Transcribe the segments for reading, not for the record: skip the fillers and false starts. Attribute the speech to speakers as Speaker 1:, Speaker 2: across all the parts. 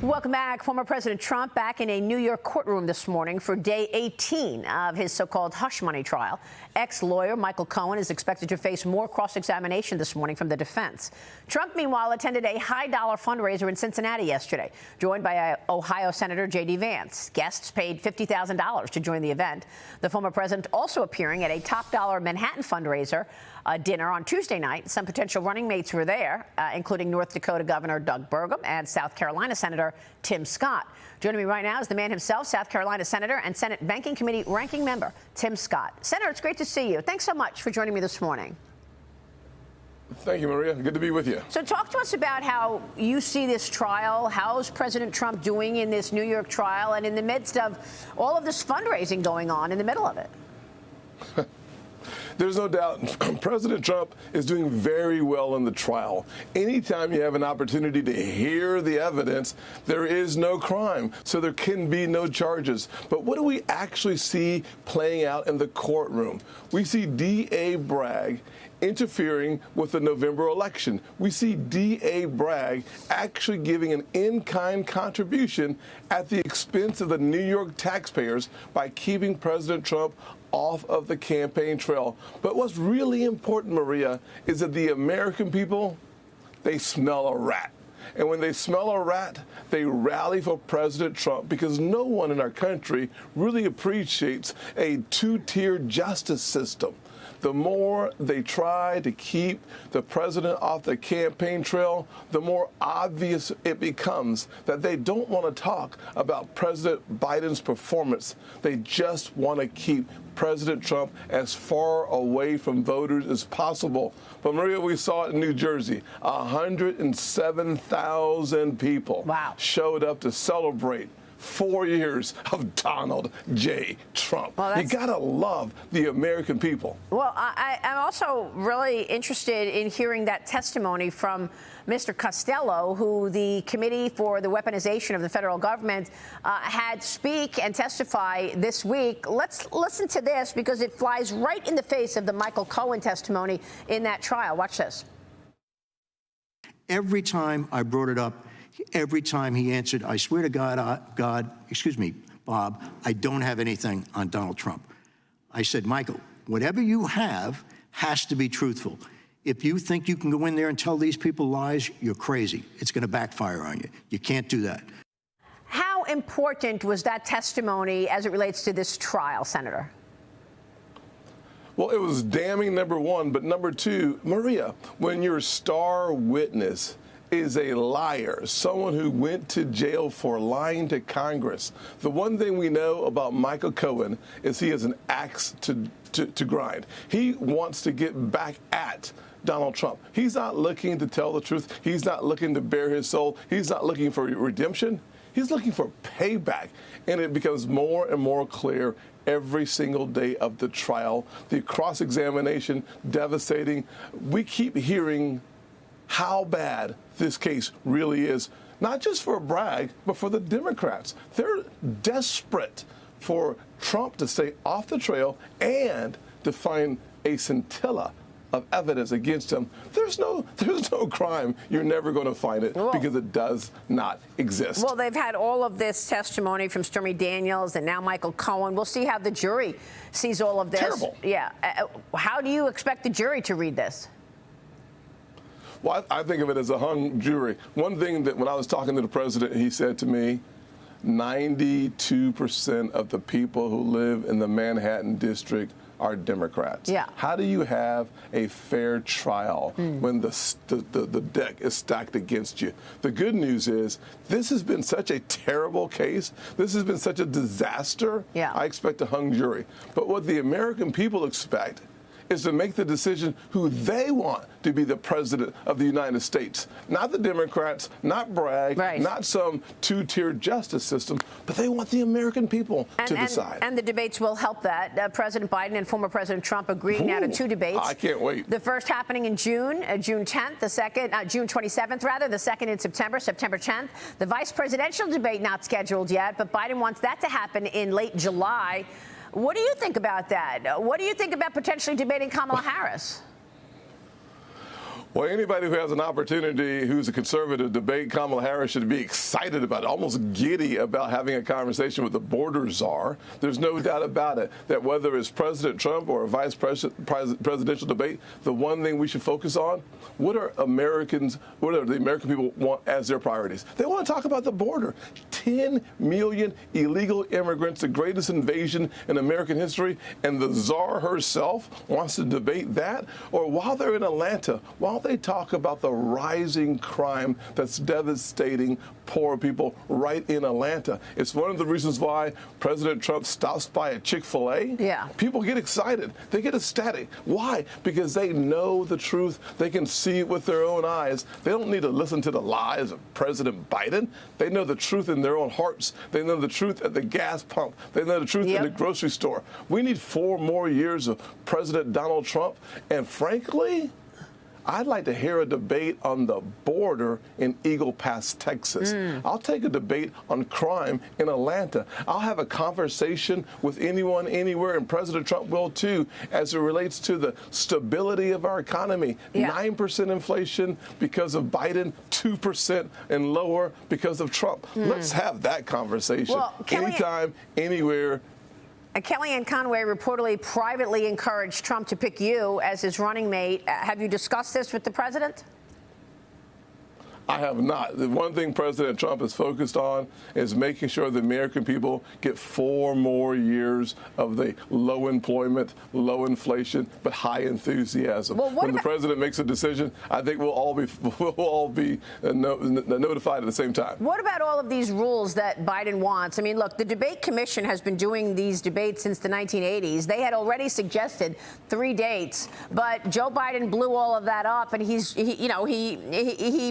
Speaker 1: Welcome back. Former President Trump back in a New York courtroom this morning for day 18 of his so-called hush money trial. Ex-lawyer Michael Cohen is expected to face more cross-examination this morning from the defense. Trump, meanwhile, attended a high-dollar fundraiser in Cincinnati yesterday, joined by Ohio Senator J.D. Vance. Guests paid $50,000 to join the event. The former president also appearing at a top-dollar Manhattan fundraiser dinner on Tuesday night. Some potential running mates were there, including North Dakota Governor Doug Burgum and South Carolina Senator Tim Scott. Joining me right now is the man himself, South Carolina Senator and Senate Banking Committee ranking member Tim Scott. Senator, it's great to see you. Thanks so much for joining me this morning.
Speaker 2: Thank you, Maria. Good to be with you.
Speaker 1: So talk to us about how you see this trial. How's President Trump doing in this New York trial and in the midst of all of this fundraising going on in the middle of it?
Speaker 2: There's no doubt President Trump is doing very well in the trial. Anytime you have an opportunity to hear the evidence, there is no crime, so there can be no charges. But what do we actually see playing out in the courtroom? We see D.A. Bragg interfering with the November election. We see D.A. Bragg actually giving an in-kind contribution at the expense of the New York taxpayers by keeping President Trump off of the campaign trail. But what's really important, Maria, is that the American people, they smell a rat. And when they smell a rat, they rally for President Trump because no one in our country really appreciates a two-tier justice system. The more they try to keep the president off the campaign trail, the more obvious it becomes that they don't want to talk about President Biden's performance. They just want to keep President Trump as far away from voters as possible. But, Maria, we saw it in New Jersey. 107,000 people showed up to celebrate 4 years of Donald J. Trump. Well, you gotta love the American people.
Speaker 1: Well, I'm also really interested in hearing that testimony from Mr. Costello, who the Committee for the Weaponization of the Federal Government had speak and testify this week. Let's listen to this because it flies right in the face of the Michael Cohen testimony in that trial. Watch this.
Speaker 3: Every time I brought it up, every time he answered, I swear to God, Bob, I don't have anything on Donald Trump. I said, Michael, whatever you have has to be truthful. If you think you can go in there and tell these people lies, you're crazy. It's going to backfire on you. You can't do that.
Speaker 1: How important was that testimony as it relates to this trial, Senator?
Speaker 2: Well, it was damning, number one, but number two, Maria, when your star witness is a liar, someone who went to jail for lying to Congress. The one thing we know about Michael Cohen is he has an axe to grind. He wants to get back at Donald Trump. He's not looking to tell the truth. He's not looking to bare his soul. He's not looking for redemption. He's looking for payback. And it becomes more and more clear every single day of the trial. The cross-examination, devastating. We keep hearing how bad this case really is, not just for Bragg, but for the Democrats. They're desperate for Trump to stay off the trail and to find a scintilla of evidence against him. There's no crime. You're never going to find it because it does not exist.
Speaker 1: Well, they've had all of this testimony from Stormy Daniels and now Michael Cohen. We'll see how the jury sees all of this.
Speaker 2: Terrible.
Speaker 1: Yeah. How do you expect the jury to read this?
Speaker 2: Well, I think of it as a hung jury. One thing that when I was talking to the president, he said to me, 92% of the people who live in the Manhattan district are Democrats.
Speaker 1: Yeah.
Speaker 2: How do you have a fair trial when the deck is stacked against you? The good news is this has been such a terrible case. This has been such a disaster.
Speaker 1: Yeah.
Speaker 2: I expect a hung jury. But what the American people expect is to make the decision who they want to be the president of the United States. Not the Democrats, not Bragg, not some two-tier justice system, but they want the American people to decide.
Speaker 1: And the debates will help that. President Biden and former President Trump agreeing now to two debates.
Speaker 2: I can't wait.
Speaker 1: The first happening in June, June 10th, the second, June 27th, rather, the second in September, September 10th. The vice presidential debate not scheduled yet, but Biden wants that to happen in late July. What do you think about that? What do you think about potentially debating Kamala Harris?
Speaker 2: Well, anybody who has an opportunity who's a conservative debate Kamala Harris should be excited about it, almost giddy about having a conversation with the border czar. There's no doubt about it that whether it's President Trump or a presidential debate, the one thing we should focus on, what are the American people want as their priorities? They want to talk about the border. 10 million illegal immigrants, the greatest invasion in American history, and the czar herself wants to debate that? Or while they're in Atlanta, while they talk about the rising crime that's devastating poor people right in Atlanta. It's one of the reasons why President Trump stops by a Chick-fil-A.
Speaker 1: Yeah.
Speaker 2: People get excited. They get ecstatic. Why? Because they know the truth. They can see it with their own eyes. They don't need to listen to the lies of President Biden. They know the truth in their own hearts. They know the truth at the gas pump. They know the truth in the grocery store. We need 4 more years of President Donald Trump. And frankly, I'd like to hear a debate on the border in Eagle Pass, Texas. I'll take a debate on crime in Atlanta. I'll have a conversation with anyone, anywhere, and President Trump will too, as it relates to the stability of our economy. 9% inflation because of Biden, 2% and lower because of Trump. Let's have that conversation.
Speaker 1: Well,
Speaker 2: anytime, anywhere.
Speaker 1: Kellyanne Conway reportedly privately encouraged Trump to pick you as his running mate. Have you discussed this with the president?
Speaker 2: I have not. The one thing President Trump is focused on is making sure the American people get 4 more years of the low employment, low inflation, but high enthusiasm.
Speaker 1: Well,
Speaker 2: when the president makes a decision, I think we'll all be notified at the same time.
Speaker 1: What about all of these rules that Biden wants? I mean, look, the debate commission has been doing these debates since the 1980s. They had already suggested 3 dates, but Joe Biden blew all of that up, and he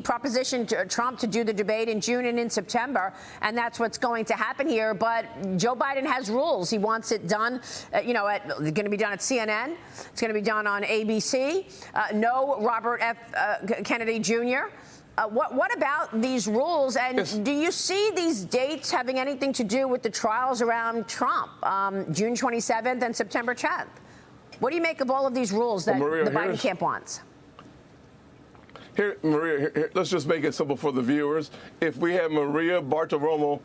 Speaker 1: propositioned Trump to do the debate in June and in September, and that's what's going to happen here. But Joe Biden has rules. He wants it done, it's going to be done at CNN. It's going to be done on ABC. No Robert F. Kennedy Jr. What about these rules? And do you see these dates having anything to do with the trials around Trump, June 27th and September 10th? What do you make of all of these rules that the Biden camp wants?
Speaker 2: Here, Maria, let's just make it simple for the viewers. If we had Maria Bartiromo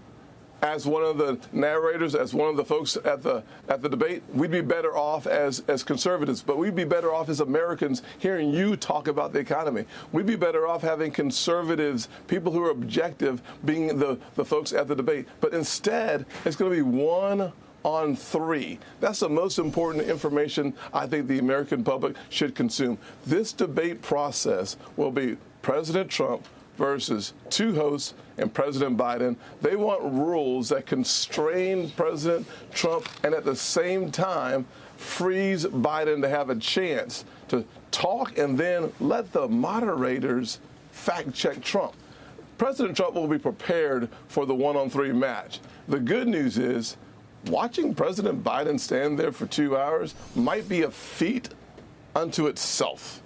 Speaker 2: as one of the narrators, as one of the folks at the debate, we'd be better off as conservatives, but we'd be better off as Americans hearing you talk about the economy. We'd be better off having conservatives, people who are objective, being the folks at the debate. But instead, it's going to be 1 on 3. That's the most important information I think the American public should consume. This debate process will be President Trump versus 2 hosts and President Biden. They want rules that constrain President Trump and at the same time frees Biden to have a chance to talk and then let the moderators fact check Trump. President Trump will be prepared for the 1 on 3 match. The good news is, watching President Biden stand there for 2 hours might be a feat unto itself.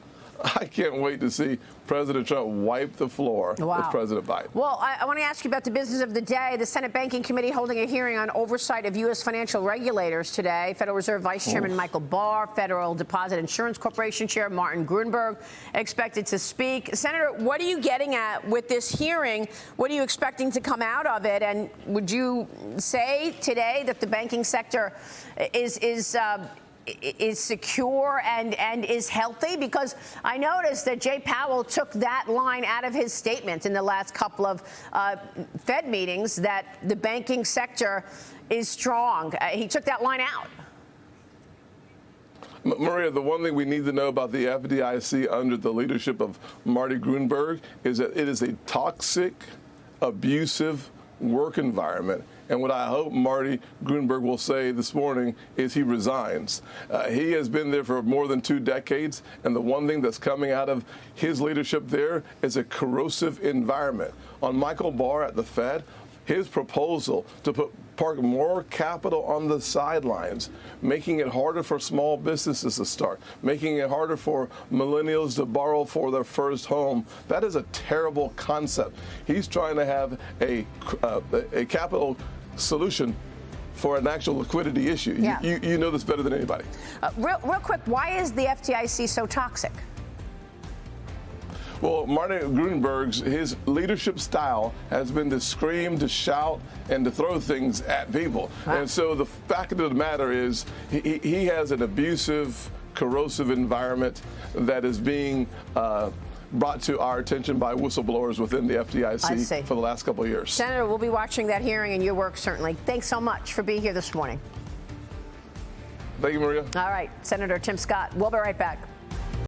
Speaker 2: I can't wait to see President Trump wipe the floor with President Biden.
Speaker 1: Well, I want to ask you about the business of the day. The Senate Banking Committee holding a hearing on oversight of U.S. financial regulators today. Federal Reserve Vice Chairman Michael Barr, Federal Deposit Insurance Corporation Chair Martin Gruenberg expected to speak. Senator, what are you getting at with this hearing? What are you expecting to come out of it? And would you say today that the banking sector is secure and is healthy? Because I noticed that Jay Powell took that line out of his statement in the last couple of Fed meetings, that the banking sector is strong. He took that line out.
Speaker 2: Maria, the one thing we need to know about the FDIC under the leadership of Marty Gruenberg is that it is a toxic, abusive work environment. And what I hope Marty Gruenberg will say this morning is he resigns. He has been there for more than 2 decades, and the one thing that's coming out of his leadership there is a corrosive environment. On Michael Barr at the Fed, his proposal to park more capital on the sidelines, making it harder for small businesses to start, making it harder for millennials to borrow for their first home, that is a terrible concept. He's trying to have a capital solution for an actual liquidity issue.
Speaker 1: Yeah.
Speaker 2: You know this better than anybody.
Speaker 1: Real quick, why is the FDIC so toxic?
Speaker 2: Well, Martin Gruenberg's, his leadership style has been to scream, to shout, and to throw things at people.
Speaker 1: Wow.
Speaker 2: And so the fact of the matter is he has an abusive, corrosive environment that is being brought to our attention by whistleblowers within the FDIC for the last couple of years.
Speaker 1: Senator, we'll be watching that hearing and your work, certainly. Thanks so much for being here this morning.
Speaker 2: Thank you, Maria.
Speaker 1: All right, Senator Tim Scott. We'll be right back.